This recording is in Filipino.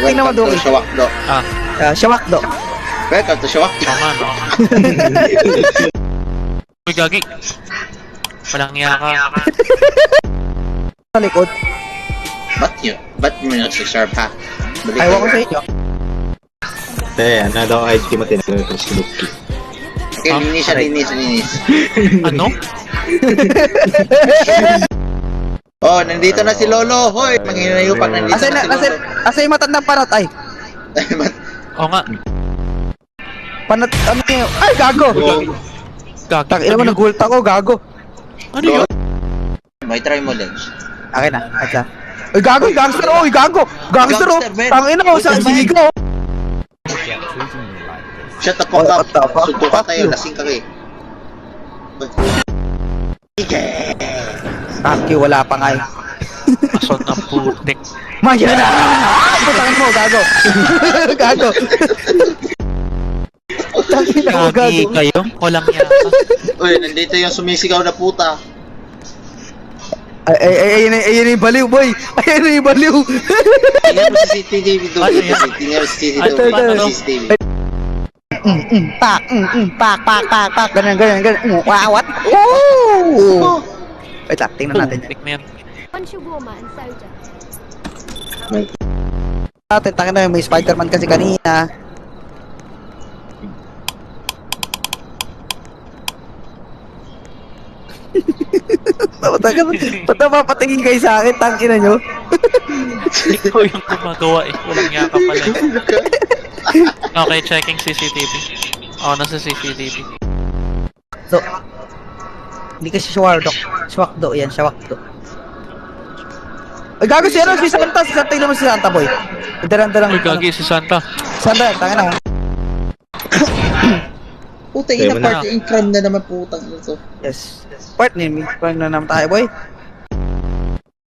tingnan mo doon. Shawakdo. Shawakdo. Welcome to Shawakdo. Tama, no? Uy, gagi. Walang niya ka. Sa likod. Ba't mo nagsiserve ha? Ayaw ko sa inyo. Ano daw ID mo tinagay ko si Lucky. Okay, linis. Ano? Oh, nandito na si Lolo. Hoy, manghinayo pa nandito na si Lolo. Asa yung matandang panot ay? Oo nga. Panot, ano yun? Ay, gago! Gagi. Takina mo, nag-ult ako, gago. Ano yun? May try mo din. Akin na, atsa. Ay, gago, gangster, oh, gago! Gangster, oh! Gangster, man. Tangina mo, sa sigaw! Shut the fuck up. What the fuck? Sunto ka tayo, lasing ka kayo. Thank you, wala pa nga eh. Asol ng putik. Maya na! Putangin mo, gago! Gago! Tangina mo, Gagi gago! kayo? Walang niya ka. Uy, nandito yung sumisigaw na puta. Ayun yung baliw, boy! Ayun yung baliw! Tingnan mo si CCTV doon. Ano yan? Tingnan mo si Ano, CCTV. ano? CCTV. Pak, ganun, what? Oh! Wait lang, tingnan natin yan. Putik na yan. shawarma and soda. Natin, tangin na may Spider-Man kasi kanina. Ba't napapatingin kayo sa akin, tangina nyo? Ikaw yung gumagawa eh. Walang niya ka pala. Okay, checking CCTV. Nasa CCTV. So, hindi kasi Shawakdo yan, Shawakdo. Ay, gago si Santa yung naman si Santa, boy. Dalang. Uy, gagi si Santa. Santa, tangin na. Puta, ina party in crime na naman putang ito. Yes. Part na naman tayo, boy.